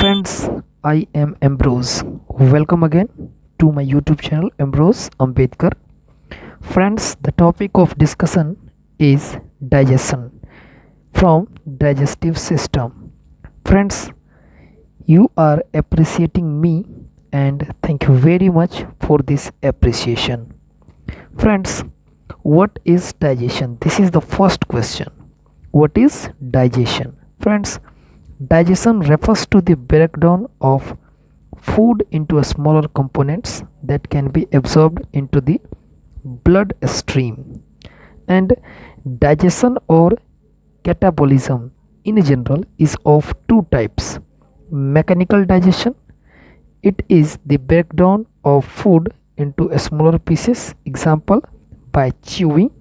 Friends, I am Ambrose. Welcome again to my YouTube channel Ambrose Ambedkar. Friends, the topic of discussion is digestion from digestive system. Friends, you are appreciating me and thank you very much for this appreciation. Friends, what is digestion? This is the first question. What is digestion? Friends, digestion refers to the breakdown of food into smaller components that can be absorbed into the bloodstream. And digestion or catabolism in general is of two types. Mechanical digestion, it is the breakdown of food into smaller pieces, example by chewing.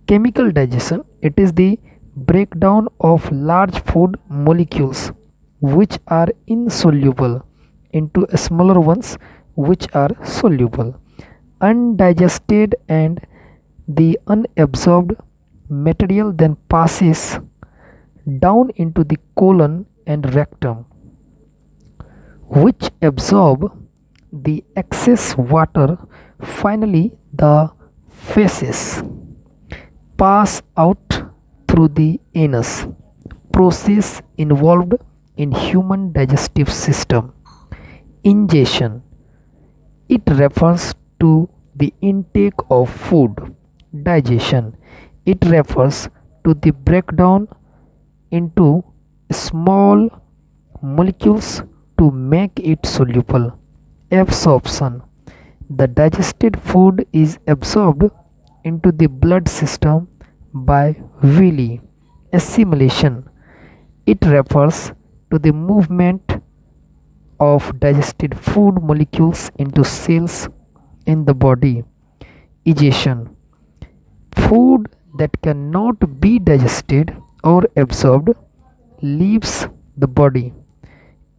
Chemical digestion, it is the breakdown of large food molecules which are insoluble into smaller ones which are soluble. Undigested and the unabsorbed material then passes down into the colon and rectum, which absorb the excess water. Finally, the feces pass out through the anus, process involved in human digestive system. Ingestion, it refers to the intake of food. Digestion, it refers to the breakdown into small molecules to make it soluble. Absorption, the digested food is absorbed into the blood system by villi. Assimilation, it refers to the movement of digested food molecules into cells in the body. Egestion, food that cannot be digested or absorbed leaves the body.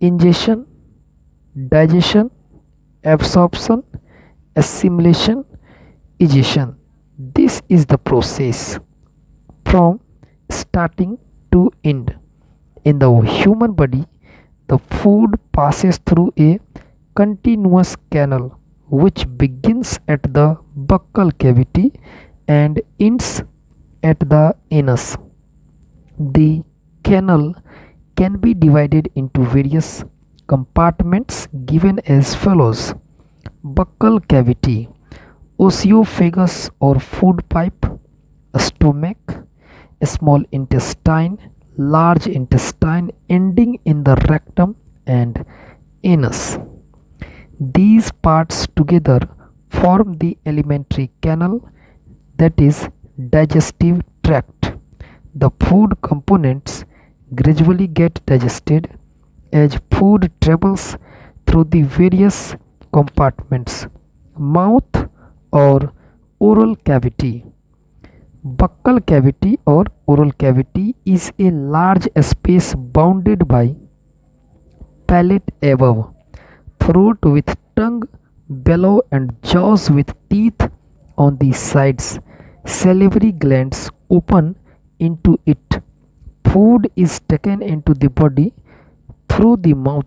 Ingestion, digestion, absorption, assimilation, egestion. This is the process from starting to end. In the human body, the food passes through a continuous canal which begins at the buccal cavity and ends at the anus. The canal can be divided into various compartments given as follows: buccal cavity, oesophagus or food pipe, stomach, small intestine, large intestine ending in the rectum, and anus. These parts together form the alimentary canal, that is digestive tract. The food components gradually get digested as food travels through the various compartments. Mouth or oral cavity. Buccal cavity or oral cavity is a large space bounded by palate above, throat with tongue below, and jaws with teeth on the sides. Salivary glands open into it. Food is taken into the body through the mouth.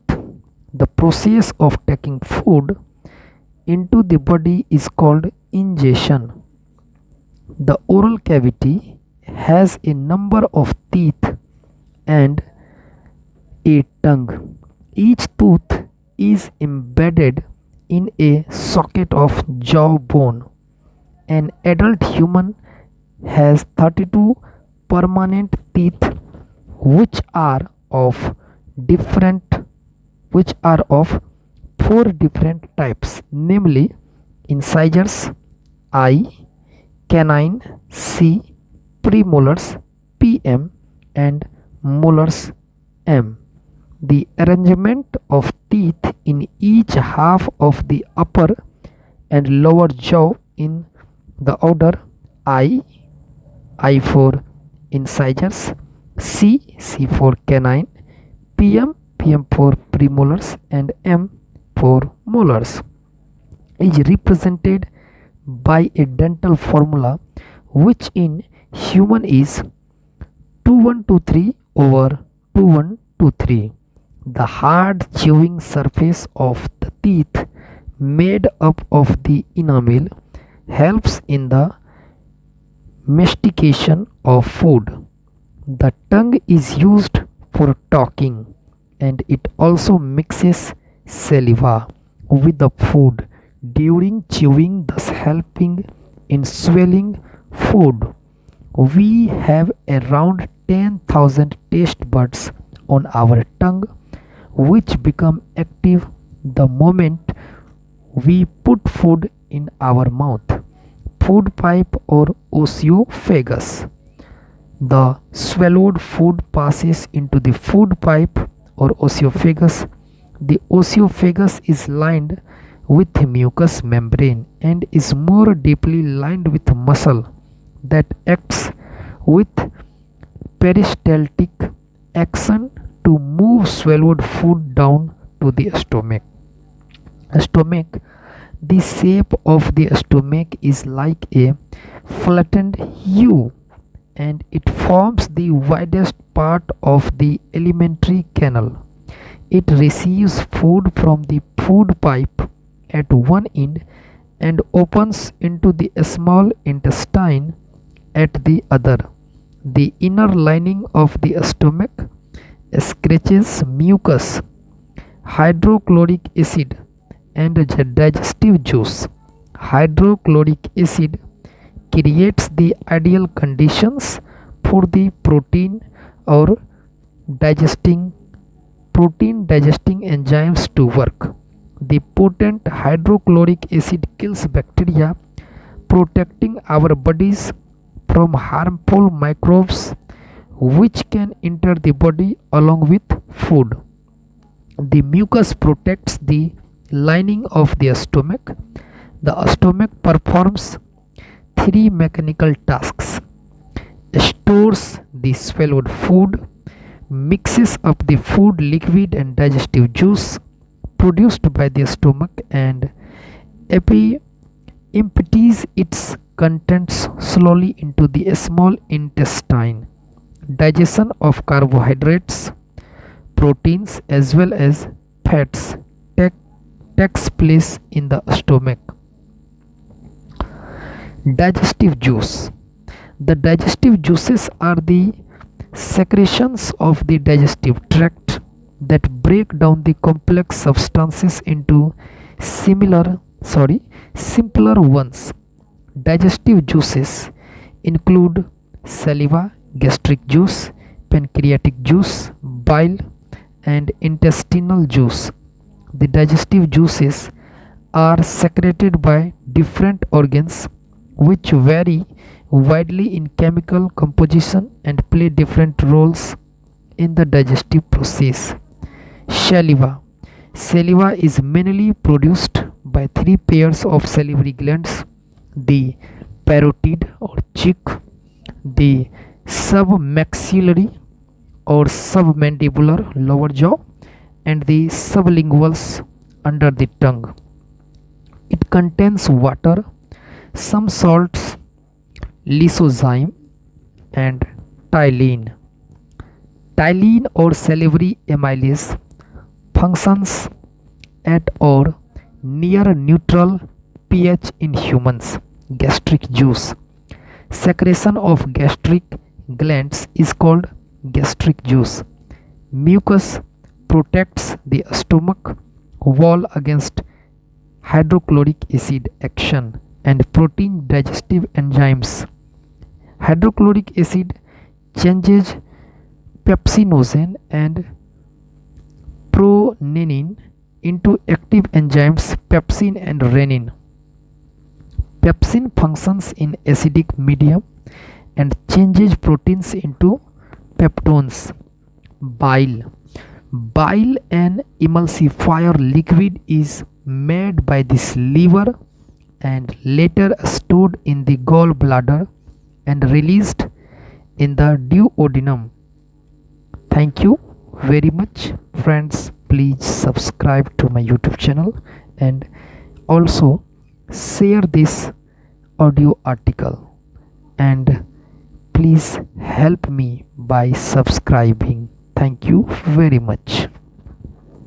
The process of taking food into the body is called ingestion. The oral cavity has a number of teeth and a tongue. Each tooth is embedded in a socket of jawbone. An adult human has 32 permanent teeth which are of four different types, namely incisors I, canine C, premolars PM, and molars M. The arrangement of teeth in each half of the upper and lower jaw in the order I for incisors, C for canine, PM for premolars, and M for molars is represented by a dental formula which in human is 2123/2123. The hard chewing surface of the teeth made up of the enamel helps in the mastication of food. The tongue is used for talking and it also mixes saliva with the food during chewing, thus helping in swallowing food. We have around 10,000 taste buds on our tongue which become active the moment we put food in our mouth. Food pipe or esophagus. The swallowed food passes into the food pipe or esophagus. The esophagus is lined with mucous membrane and is more deeply lined with muscle that acts with peristaltic action to move swallowed food down to the stomach. The shape of the stomach is like a flattened U and it forms the widest part of the alimentary canal. It receives food from the food pipe at one end and opens into the small intestine at the other. The inner lining of the stomach excretes mucus, hydrochloric acid, and digestive juice. Hydrochloric acid creates the ideal conditions for the protein digesting enzymes to work. The potent hydrochloric acid kills bacteria, protecting our bodies from harmful microbes which can enter the body along with food. The mucus protects the lining of the stomach. The stomach performs three mechanical tasks: stores the swallowed food, mixes up the food liquid and digestive juice produced by the stomach, and empties its contents slowly into the small intestine. Digestion of carbohydrates, proteins as well as fats takes place in the stomach. Digestive juice. The digestive juices are the secretions of the digestive tract that break down the complex substances into simpler ones. Digestive juices include saliva, gastric juice, pancreatic juice, bile, and intestinal juice. The digestive juices are secreted by different organs which vary widely in chemical composition and play different roles in the digestive process. Saliva. Saliva is mainly produced by three pairs of salivary glands: the parotid or cheek, the submaxillary or submandibular lower jaw, and the sublinguals under the tongue. It contains water, some salts, lysozyme, and ptyalin. Ptyalin or salivary amylase functions at or near neutral pH in humans. Gastric juice. Secretion of gastric glands is called gastric juice. Mucus protects the stomach wall against hydrochloric acid action and protein digestive enzymes. Hydrochloric acid changes pepsinogen and prorenin into active enzymes pepsin and renin. Pepsin functions in acidic medium and changes proteins into peptones. Bile. Bile, an emulsifier liquid, is made by this liver and later stored in the gallbladder and released in the duodenum. Thank you very much, friends. Please subscribe to my YouTube channel and also share this audio article, and please help me by subscribing. Thank you very much.